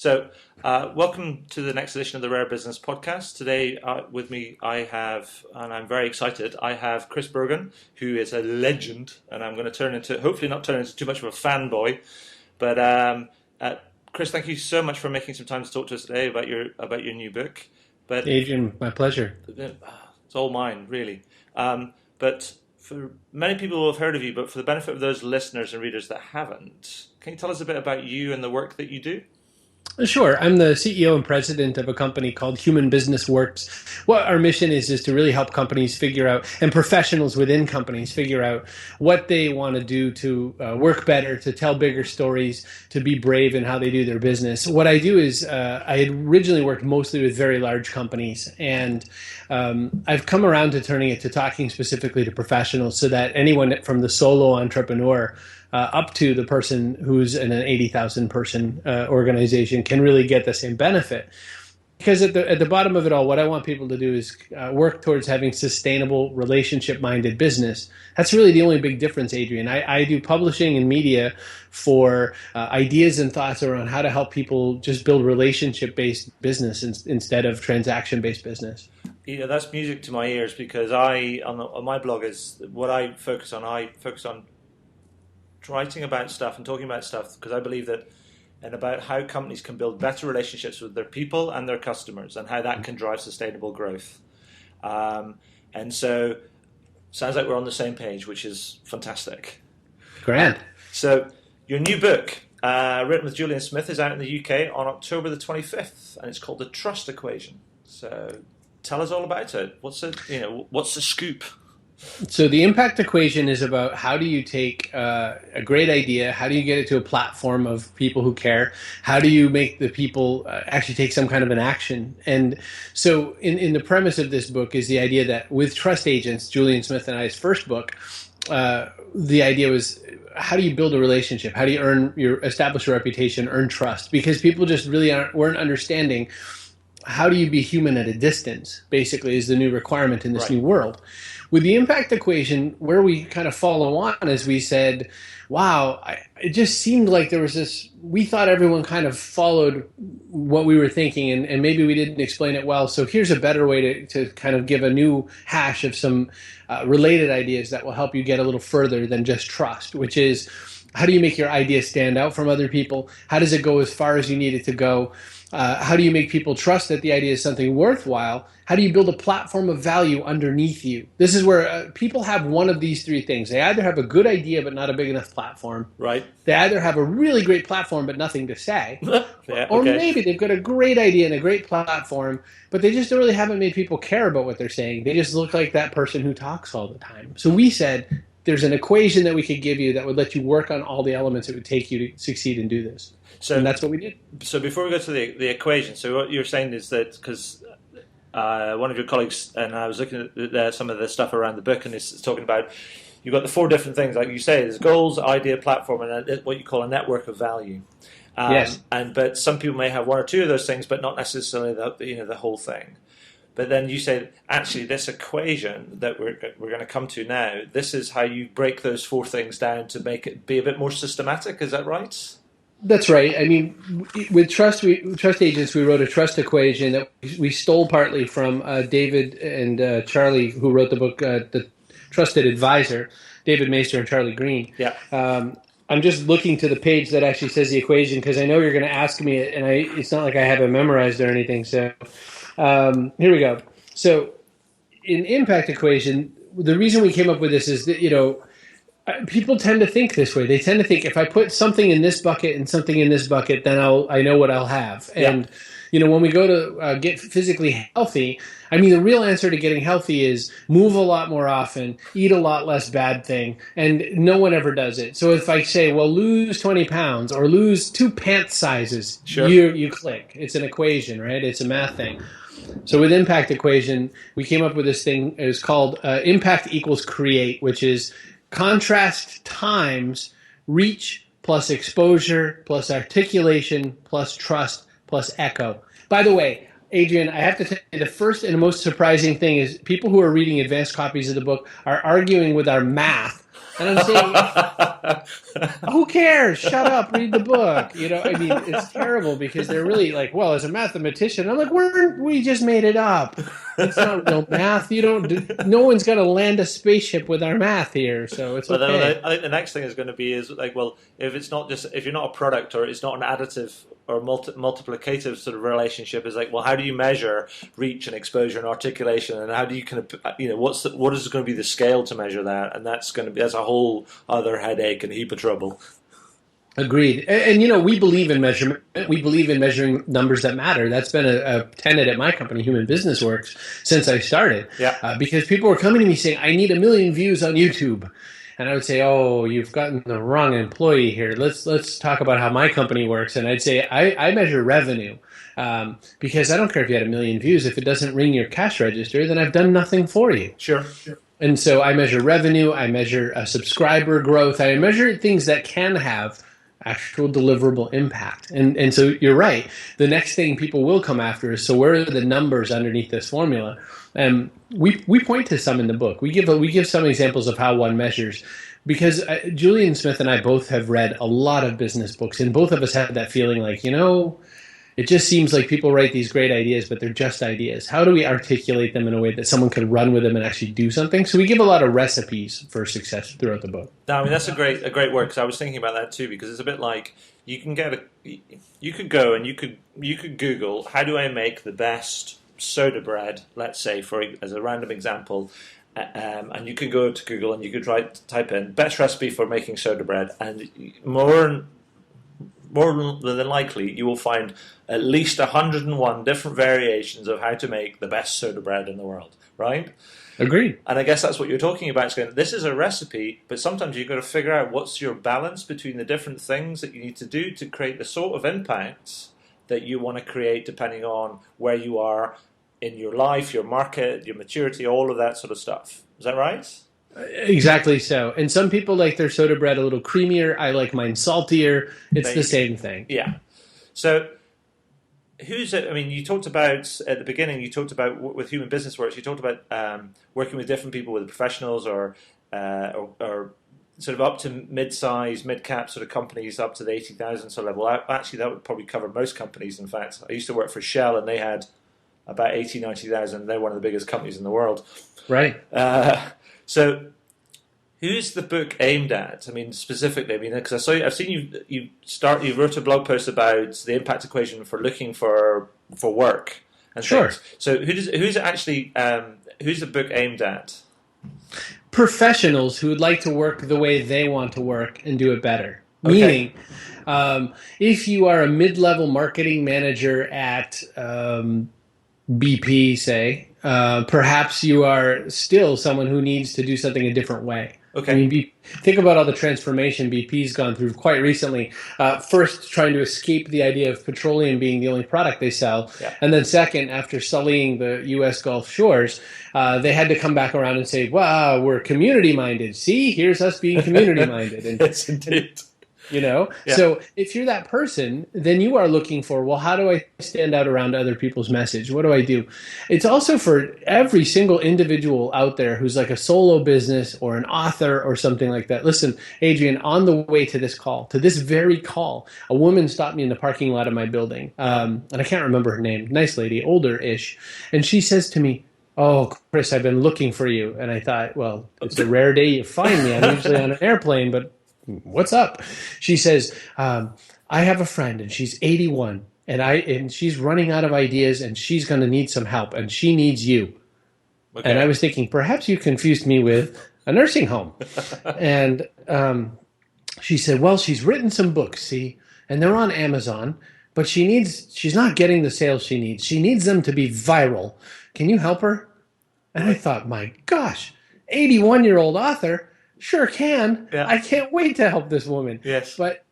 Welcome to the next edition of the Rare Business Podcast. Today, with me, and I'm very excited, I have Chris Brogan, who is a legend, and I'm going to hopefully not turn into too much of a fanboy. But Chris, thank you so much for making some time to talk to us today about your new book. But Adrian, my pleasure. It's all mine, really. But for many people who have heard of you, but for the benefit of those listeners and readers that haven't, can you tell us a bit about you and the work that you do? Sure. I'm the CEO and president of a company called Human Business Works. What our mission is to really help companies figure out, and professionals within companies figure out what they want to do to work better, to tell bigger stories, to be brave in how they do their business. What I do is I had originally worked mostly with very large companies, and I've come around to turning it to talking specifically to professionals so that anyone from the solo entrepreneur up to the person who's in an 80,000 person organization can really get the same benefit. Because at the bottom of it all, what I want people to do is work towards having sustainable, relationship-minded business. That's really the only big difference, Adrian. I do publishing and media for ideas and thoughts around how to help people just build relationship-based business instead of transaction-based business. Yeah, that's music to my ears because on my blog is what I focus on. I focus on writing about stuff and talking about stuff because I believe that and about how companies can build better relationships with their people and their customers and how that can drive sustainable growth. And so sounds like we're on the same page, which is fantastic. Grand. So your new book, written with Julian Smith, is out in the UK on October the 25th, and it's called The Trust Equation. So tell us all about it. What's the scoop? So the impact equation is about how do you take a great idea, how do you get it to a platform of people who care, how do you make the people actually take some kind of an action. And so in the premise of this book is the idea that with trust agents, Julian Smith and I's first book, the idea was how do you build a relationship, how do you establish a reputation, earn trust, because people just really weren't understanding how do you be human at a distance, basically, is the new requirement in this new world. With the impact equation, where we kind of follow on is we said, wow, it just seemed like there was this, we thought everyone kind of followed what we were thinking and maybe we didn't explain it well. So here's a better way to kind of give a new hash of some related ideas that will help you get a little further than just trust, which is how do you make your idea stand out from other people? How does it go as far as you need it to go? How do you make people trust that the idea is something worthwhile? How do you build a platform of value underneath you? This is where people have one of these three things. They either have a good idea but not a big enough platform. Right. They either have a really great platform but nothing to say. Or maybe they've got a great idea and a great platform, but they just really haven't made people care about what they're saying. They just look like that person who talks all the time. So we said there's an equation that we could give you that would let you work on all the elements it would take you to succeed and do this. And that's what we did. So before we go to the equation, so what you're saying is that because one of your colleagues, and I was looking at some of the stuff around the book, and it's talking about you've got the four different things, like you say, there's goals, idea, platform, and what you call a network of value. Yes. But some people may have one or two of those things, but not necessarily the whole thing. But then you say, actually, this equation that we're going to come to now, this is how you break those four things down to make it be a bit more systematic. Is that right? That's right. I mean, with trust agents, we wrote a trust equation that we stole partly from David and Charlie, who wrote the book, The Trusted Advisor, David Maister and Charlie Green. Yeah. I'm just looking to the page that actually says the equation because I know you're going to ask me it, and it's not like I have it memorized or anything. So here we go. So in impact equation, the reason we came up with this is that, people tend to think this way. They tend to think if I put something in this bucket and something in this bucket, then I know what I'll have. Yeah. And when we go to get physically healthy, I mean, the real answer to getting healthy is move a lot more often, eat a lot less bad thing, and no one ever does it. So if I say, well, lose 20 pounds or lose 2 pant sizes, sure. you click. It's an equation, right? It's a math thing. So with impact equation, we came up with this thing. It was called impact equals create, which is contrast times reach plus exposure plus articulation plus trust plus echo. By the way, Adrian, I have to tell you, the first and most surprising thing is people who are reading advanced copies of the book are arguing with our math And I'm saying, who cares? Shut up, read the book. I mean, it's terrible because they're really like, well, as a mathematician, I'm like, we just made it up. It's not real math. No one's going to land a spaceship with our math here, so it's But okay. then I think the next thing is going to be is like, well, if you're not a product or it's not an additive or multiplicative sort of relationship, is like, well, how do you measure reach and exposure and articulation, and how do you what is going to be the scale to measure that, and that's a whole other headache and heap of trouble. Agreed. And we believe in measurement. We believe in measuring numbers that matter. That's been a tenet at my company, Human Business Works, since I started. Yeah. Because people were coming to me saying, I need 1 million views on YouTube. And I would say, oh, you've gotten the wrong employee here. Let's talk about how my company works. And I'd say, I measure revenue. Because I don't care if you had 1 million views. If it doesn't ring your cash register, then I've done nothing for you. Sure. And so I measure revenue. I measure subscriber growth. I measure things that can have actual deliverable impact. And so you're right. The next thing people will come after is, so where are the numbers underneath this formula? And we point to some in the book. We give some examples of how one measures, because Julian Smith and I both have read a lot of business books, and both of us have that feeling like, it just seems like people write these great ideas, but they're just ideas. How do we articulate them in a way that someone can run with them and actually do something? So we give a lot of recipes for success throughout the book. I mean, that's a great word, because I was thinking about that too, because it's a bit like you could go and you could Google, how do I make the best soda bread, let's say, as a random example, and you can go to Google and you could type in best recipe for making soda bread, and more than likely you will find at least 101 different variations of how to make the best soda bread in the world, right? Agreed. And I guess that's what you're talking about. This is a recipe, but sometimes you've got to figure out what's your balance between the different things that you need to do to create the sort of impacts that you want to create, depending on where you are in your life, your market, your maturity, all of that sort of stuff. Is that right? Exactly so. And some people like their soda bread a little creamier. I like mine saltier. It's the same thing. Yeah. So you talked about, at the beginning, with Human Business Works, you talked about working with different people, with professionals or sort of up to mid-size, mid-cap sort of companies up to the 80,000 sort of level. Actually, that would probably cover most companies, in fact. I used to work for Shell, and they had about 80, 90,000. They're one of the biggest companies in the world. Right. So who's the book aimed at? I mean, specifically, because I've seen you wrote a blog post about the impact equation for looking for work and sure. things. So who's the book aimed at? Professionals who would like to work the way they want to work and do it better. Okay. Meaning, if you are a mid-level marketing manager at BP, say, perhaps you are still someone who needs to do something a different way. Okay. I mean, think about all the transformation BP's gone through quite recently. First, trying to escape the idea of petroleum being the only product they sell. Yeah. And then second, after sullying the U.S. Gulf shores, they had to come back around and say, wow, we're community-minded. See, here's us being community-minded. And, yes, indeed. Yeah. So if you're that person, then you are looking for, well, how do I stand out around other people's message? What do I do? It's also for every single individual out there who's like a solo business or an author or something like that. Listen, Adrian, on the way to this very call, a woman stopped me in the parking lot of my building. And I can't remember her name. Nice lady, older-ish. And she says to me, oh, Chris, I've been looking for you. And I thought, well, it's a rare day you find me. I'm usually on an airplane, but what's up? She says, I have a friend and she's 81 and she's running out of ideas and she's going to need some help and she needs you. Okay. And I was thinking, perhaps you confused me with a nursing home. And she said, well, she's written some books, see, and they're on Amazon, but she's not getting the sales she needs. She needs them to be viral. Can you help her? And I thought, my gosh, 81-year-old author. Sure can. Yeah. I can't wait to help this woman. Yes. But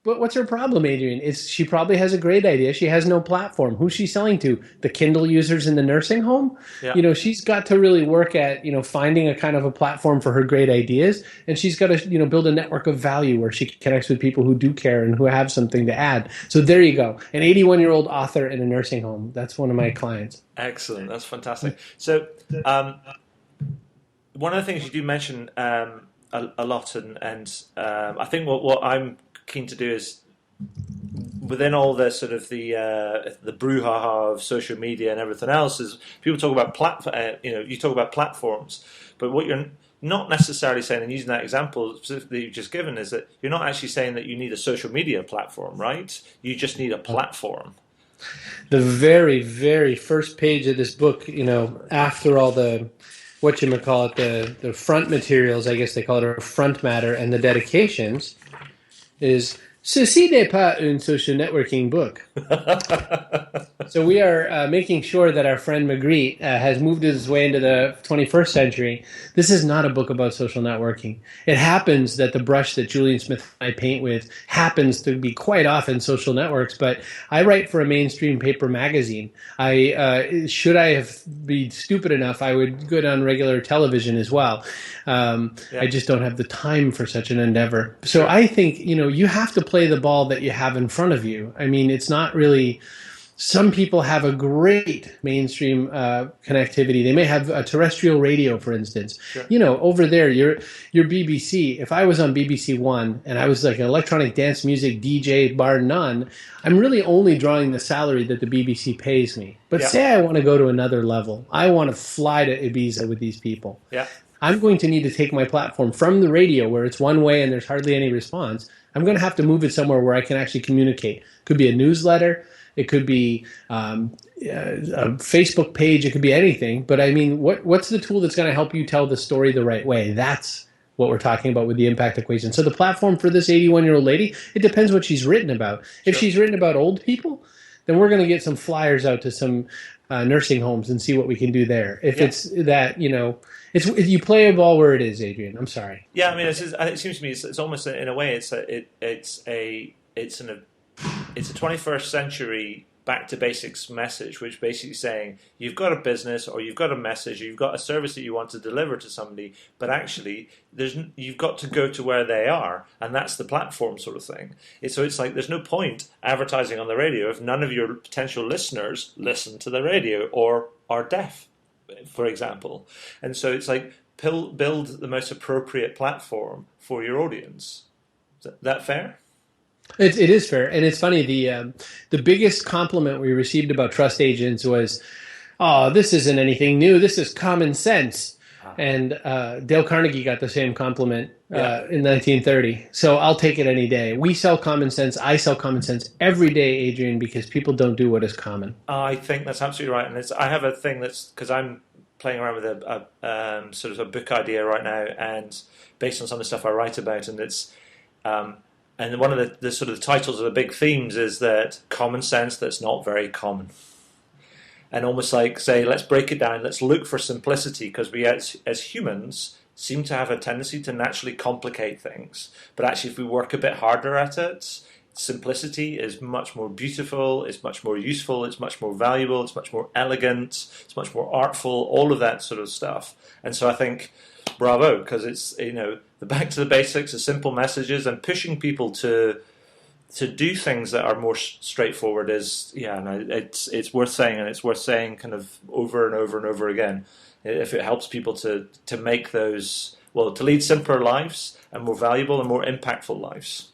what's her problem, Adrian? She probably has a great idea. She has no platform. Who's she selling to? The Kindle users in the nursing home? Yeah. She's got to really work at, finding a kind of a platform for her great ideas. And she's got to, build a network of value where she connects with people who do care and who have something to add. So there you go. An 81-year-old author in a nursing home. That's one of my clients. Excellent. That's fantastic. So, one of the things you do mention, a lot, and I think what I'm keen to do is, within all the sort of the brouhaha of social media and everything else, is people talk about you talk about platforms, but what you're not necessarily saying, and using that example specifically you've just given, is that you're not actually saying that you need a social media platform, right? You just need a platform. The very, very first page of this book, after all the the front materials, I guess they call it, or front matter, and the dedications, is "Ceci n'est pas un social networking book." So we are making sure that our friend Magritte has moved his way into the 21st century. This is not a book about social networking. It happens that the brush that Julian Smith and I paint with happens to be quite often social networks, but I write for a mainstream paper magazine. Should I have been stupid enough, I would go on regular television as well. I just don't have the time for such an endeavor. So I think, you have to play the ball that you have in front of you. I mean, it's not really... Some people have a great mainstream connectivity. They may have a terrestrial radio, for instance. Sure. Over there, your BBC. If I was on BBC One and I was like an electronic dance music DJ bar none, I'm really only drawing the salary that the BBC pays me. But say I want to go to another level. I want to fly to Ibiza with these people. Yeah. I'm going to need to take my platform from the radio, where it's one way and there's hardly any response. I'm going to have to move it somewhere where I can actually communicate. Could be a newsletter. It could be a Facebook page. It could be anything. But I mean, what's the tool that's going to help you tell the story the right way? That's what we're talking about with the impact equation. So the platform for this 81-year-old lady, it depends what she's written about. If she's written about old people, then we're going to get some flyers out to some nursing homes and see what we can do there. If it's that, you play a ball where it is, Adrian. I'm sorry. Yeah, I mean, it seems to me it's almost, in a way, it's a 21st century back to basics message, which basically saying you've got a business or you've got a message or you've got a service that you want to deliver to somebody, but actually you've got to go to where they are, and that's the platform sort of thing. So it's like there's no point advertising on the radio if none of your potential listeners listen to the radio or are deaf, for example. And so it's like build the most appropriate platform for your audience. Is that fair? It is fair, and it's funny. The biggest compliment we received about trust agents was, "Oh, this isn't anything new. This is common sense." And Dale Carnegie got the same compliment in 1930. So I'll take it any day. We sell common sense. I sell common sense every day, Adrian, because people don't do what is common. I think that's absolutely right, and I have a thing that's because I'm playing around with a sort of a book idea right now, and based on some of the stuff I write about, and it's. And one of the sort of titles of the big themes is that common sense that's not very common. And almost like, say, let's break it down, let's look for simplicity, because we as humans seem to have a tendency to naturally complicate things. But actually, if we work a bit harder at it, simplicity is much more beautiful, it's much more useful, it's much more valuable, it's much more elegant, it's much more artful, all of that sort of stuff. And so I think, bravo, because it's, the back to the basics, the simple messages, and pushing people to do things that are more straightforward is, it's worth saying, and it's worth saying kind of over and over and over again. If it helps people to make those, to lead simpler lives and more valuable and more impactful lives.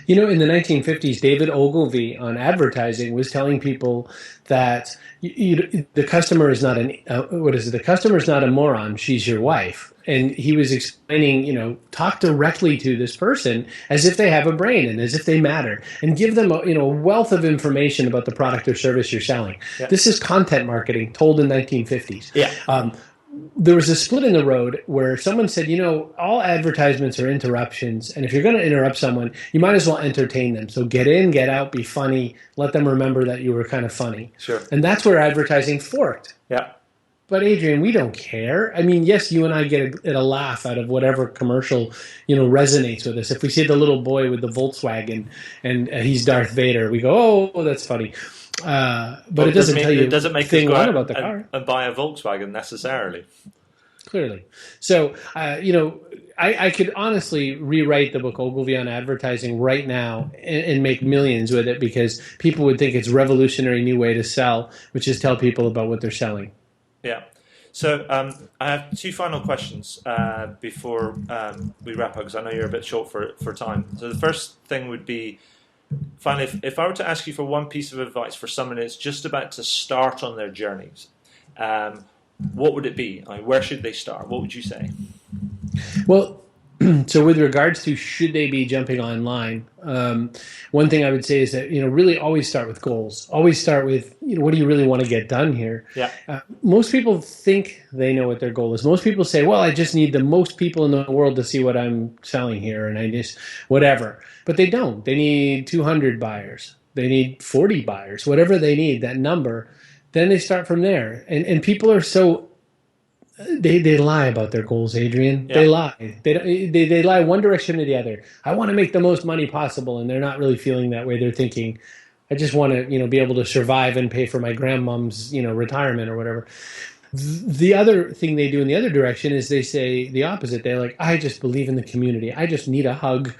In the 1950s, David Ogilvy on advertising was telling people that the customer is not the customer is not a moron. She's your wife. And he was explaining, talk directly to this person as if they have a brain and as if they matter, and give them a wealth of information about the product or service you're selling. Yeah. This is content marketing told in 1950s. Yeah. There was a split in the road where someone said, all advertisements are interruptions, and if you're going to interrupt someone, you might as well entertain them. So get in, get out, be funny, let them remember that you were kind of funny. Sure. And that's where advertising forked. Yeah. But Adrian, we don't care. I mean, yes, you and I get a laugh out of whatever commercial, resonates with us. If we see the little boy with the Volkswagen and he's Darth Vader, we go, oh, that's funny. But it doesn't tell you it doesn't make thing us go out about the car and buy a Volkswagen necessarily. Clearly. So, I could honestly rewrite the book Ogilvy on Advertising right now and make millions with it, because people would think it's a revolutionary new way to sell, which is tell people about what they're selling. Yeah. So I have two final questions before we wrap up, because I know you're a bit short for time. So the first thing would be, finally, if I were to ask you for one piece of advice for someone that's just about to start on their journeys, what would it be? Like, where should they start? What would you say? Well, so with regards to should they be jumping online, one thing I would say is that, really always start with goals. Always start with, what do you really want to get done here? Yeah. Most people think they know what their goal is. Most people say, well, I just need the most people in the world to see what I'm selling here, and I just whatever. But they don't. They need 200 buyers. They need 40 buyers, whatever they need, that number. Then they start from there. And people are so they lie about their goals, Adrian. Yeah. They lie. They lie one direction or the other. I want to make the most money possible, and they're not really feeling that way. They're thinking, I just want to, be able to survive and pay for my grandmom's, retirement or whatever. The other thing they do in the other direction is they say the opposite. They're like, I just believe in the community. I just need a hug,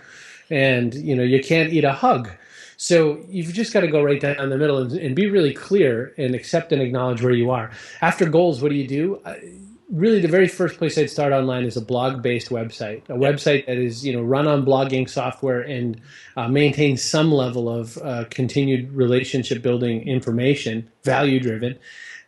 and you can't eat a hug. So you've just got to go right down the middle and be really clear and accept and acknowledge where you are. After goals, what do you do? Really, the very first place I'd start online is a blog-based website, a website that is, run on blogging software and maintains some level of continued relationship-building information, value-driven.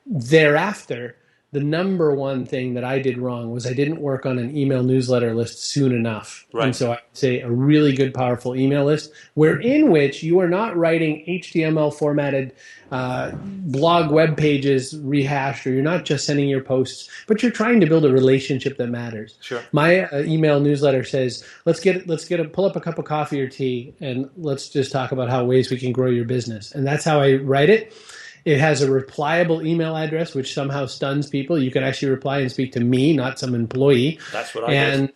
Thereafter, the number one thing that I did wrong was I didn't work on an email newsletter list soon enough. Right. And so I'd say a really good, powerful email list, in which you are not writing HTML formatted blog web pages rehashed, or you're not just sending your posts, but you're trying to build a relationship that matters. Sure. My email newsletter says, pull up a cup of coffee or tea, and let's just talk about how ways we can grow your business. And that's how I write it. It has a replyable email address, which somehow stuns people. You can actually reply and speak to me, not some employee. That's what I did.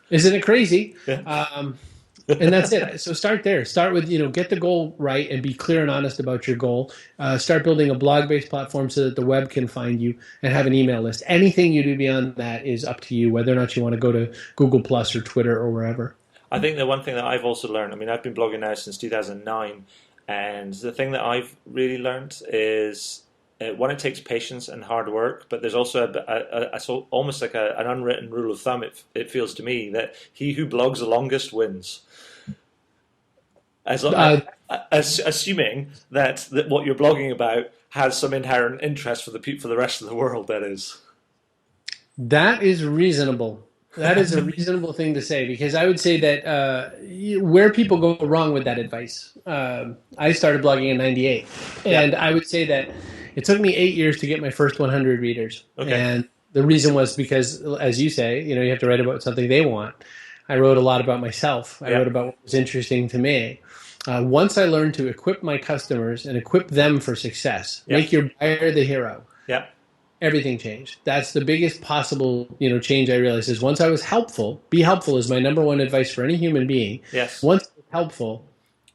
Isn't it crazy? Yeah. And that's it. So start there. Start with, get the goal right and be clear and honest about your goal. Start building a blog-based platform so that the web can find you, and have an email list. Anything you do beyond that is up to you, whether or not you want to go to Google Plus or Twitter or wherever. I think the one thing that I've also learned, I've been blogging now since 2009, and the thing that I've really learned is, one, it takes patience and hard work, but there's also almost like an unwritten rule of thumb, it feels to me, that he who blogs the longest wins. Assuming that what you're blogging about has some inherent interest for the rest of the world, that is. That is reasonable. That is a reasonable thing to say, because I would say that where people go wrong with that advice, I started blogging in '98, and I would say that it took me 8 years to get my first 100 readers. Okay. And the reason was because, as you say, you have to write about something they want. I wrote a lot about myself. I wrote about what was interesting to me. Once I learned to equip my customers and equip them for success, make your buyer the hero. Yeah. Everything changed. That's the biggest possible, change I realized is once I was helpful. Be helpful is my number one advice for any human being. Yes. Once I was helpful,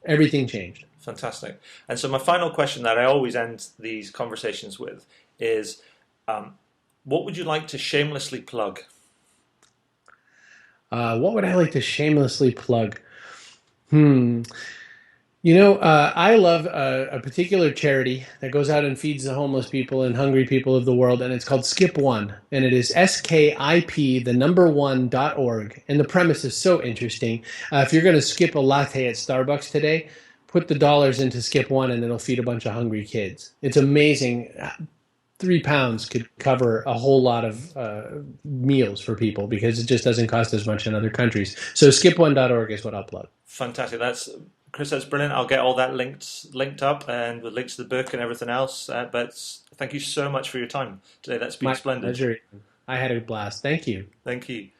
everything changed. Fantastic. And so my final question that I always end these conversations with is, what would you like to shamelessly plug? What would I like to shamelessly plug? I love a particular charity that goes out and feeds the homeless people and hungry people of the world, and it's called Skip One, and it is SKIP, the number 1.org. And the premise is so interesting. If you're going to skip a latte at Starbucks today, put the dollars into Skip One, and it'll feed a bunch of hungry kids. It's amazing. 3 pounds could cover a whole lot of meals for people, because it just doesn't cost as much in other countries. So skip1.org is what I'll plug. Fantastic. Chris, that's brilliant. I'll get all that linked up, and with links to the book and everything else. But thank you so much for your time today. That's been splendid. My pleasure. I had a blast. Thank you. Thank you.